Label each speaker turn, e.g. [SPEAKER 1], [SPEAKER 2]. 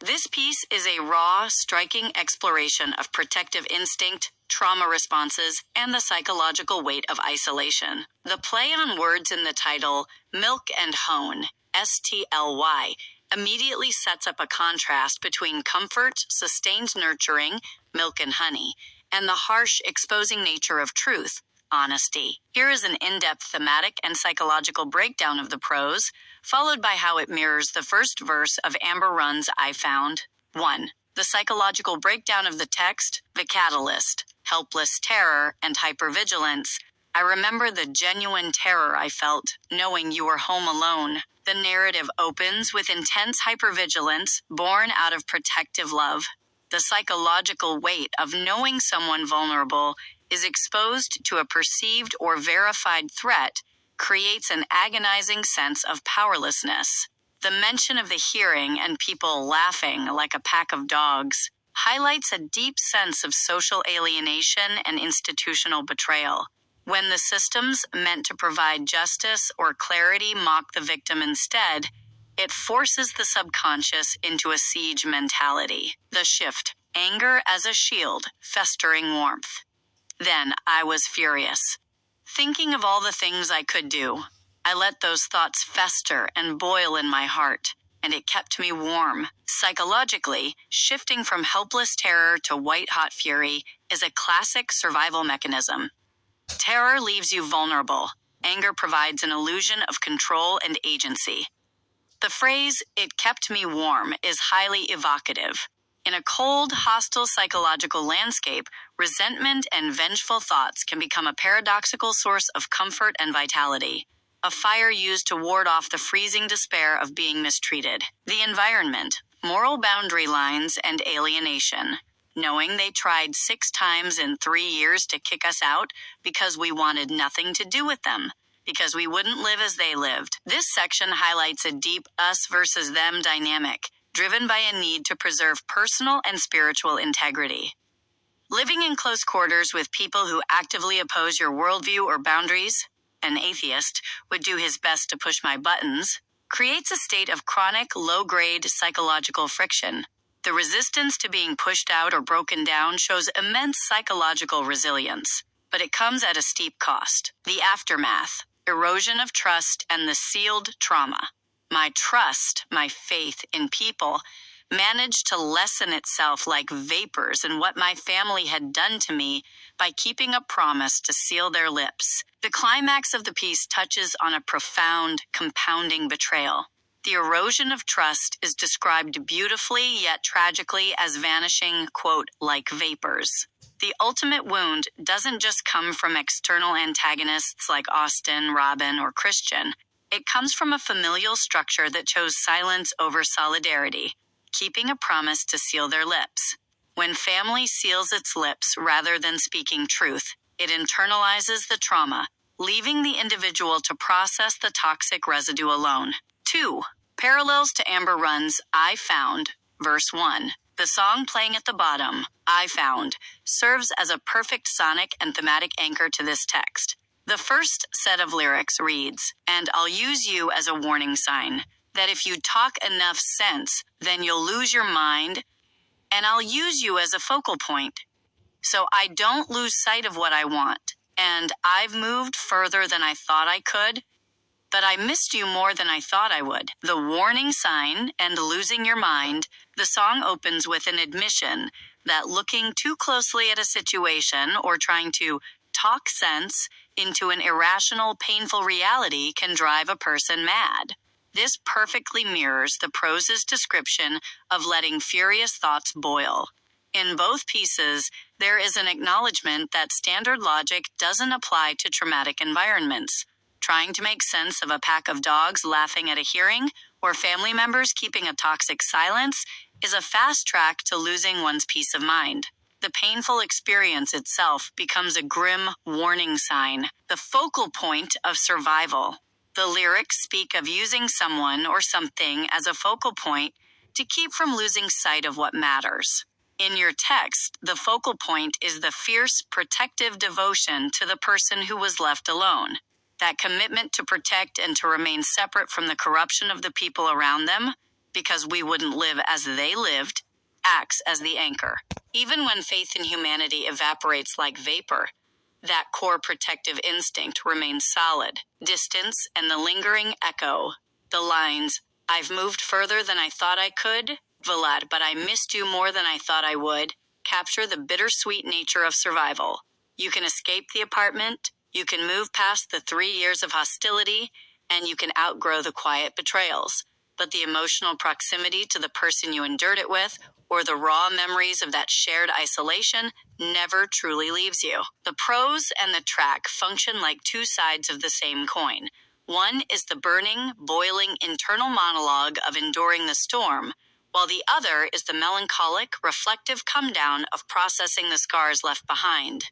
[SPEAKER 1] This piece is a raw, striking exploration of protective instinct, trauma responses, and the psychological weight of isolation. The play on words in the title, Milk and Hone, STLY, immediately sets up a contrast between comfort, sustained nurturing, milk and honey, and the harsh, exposing nature of truth, honesty. Here is an in-depth thematic and psychological breakdown of the prose, followed by how it mirrors the first verse of Amber Runn's I Found. 1. The psychological breakdown of the text, the catalyst, helpless terror, and hypervigilance. I remember the genuine terror I felt, knowing you were home alone. The narrative opens with intense hypervigilance, born out of protective love. The psychological weight of knowing someone vulnerable is exposed to a perceived or verified threat creates an agonizing sense of powerlessness. The mention of the hearing and people laughing like a pack of dogs highlights a deep sense of social alienation and institutional betrayal. When the systems meant to provide justice or clarity mock the victim instead, it forces the subconscious into a siege mentality. The shift, anger as a shield, festering warmth. Then I was furious. Thinking of all the things I could do, I let those thoughts fester and boil in my heart, and it kept me warm. Psychologically, shifting from helpless terror to white-hot fury is a classic survival mechanism. Terror leaves you vulnerable. Anger provides an illusion of control and agency. The phrase, "it kept me warm," is highly evocative. In a cold, hostile psychological landscape, resentment and vengeful thoughts can become a paradoxical source of comfort and vitality. A fire used to ward off the freezing despair of being mistreated. The environment, moral boundary lines, and alienation. Knowing they tried 6 times in 3 years to kick us out because we wanted nothing to do with them, because we wouldn't live as they lived. This section highlights a deep us versus them dynamic, driven by a need to preserve personal and spiritual integrity. Living in close quarters with people who actively oppose your worldview or boundaries, an atheist would do his best to push my buttons, creates a state of chronic, low-grade psychological friction. The resistance to being pushed out or broken down shows immense psychological resilience, but it comes at a steep cost. The aftermath, erosion of trust, and the sealed trauma. My trust, my faith in people, managed to lessen itself like vapors in what my family had done to me by keeping a promise to seal their lips. The climax of the piece touches on a profound, compounding betrayal. The erosion of trust is described beautifully yet tragically as vanishing, quote, like vapors. The ultimate wound doesn't just come from external antagonists like Austin, Robin, or Christian. It comes from a familial structure that chose silence over solidarity, keeping a promise to seal their lips. When family seals its lips rather than speaking truth, it internalizes the trauma, leaving the individual to process the toxic residue alone. 2. Parallels to Amber Runn's I Found, verse 1. The song playing at the bottom, I Found, serves as a perfect sonic and thematic anchor to this text. The first set of lyrics reads, "And I'll use you as a warning sign, that if you talk enough sense, then you'll lose your mind, and I'll use you as a focal point. So I don't lose sight of what I want, and I've moved further than I thought I could, but I missed you more than I thought I would." The warning sign and losing your mind, the song opens with an admission that looking too closely at a situation or trying to talk sense into an irrational, painful reality can drive a person mad. This perfectly mirrors the prose's description of letting furious thoughts boil. In both pieces, there is an acknowledgement that standard logic doesn't apply to traumatic environments. Trying to make sense of a pack of dogs laughing at a hearing or family members keeping a toxic silence is a fast track to losing one's peace of mind. The painful experience itself becomes a grim warning sign, the focal point of survival. The lyrics speak of using someone or something as a focal point to keep from losing sight of what matters. In your text, the focal point is the fierce, protective devotion to the person who was left alone. That commitment to protect and to remain separate from the corruption of the people around them, because we wouldn't live as they lived, acts as the anchor. Even when faith in humanity evaporates like vapor, that core protective instinct remains solid. Distance and the lingering echo. The lines, "I've moved further than I thought I could, Vlad, but I missed you more than I thought I would," capture the bittersweet nature of survival. You can escape the apartment, you can move past the 3 years of hostility, and you can outgrow the quiet betrayals. But the emotional proximity to the person you endured it with, or the raw memories of that shared isolation, never truly leaves you. The prose and the track function like two sides of the same coin. One is the burning, boiling internal monologue of enduring the storm, while the other is the melancholic, reflective come-down of processing the scars left behind.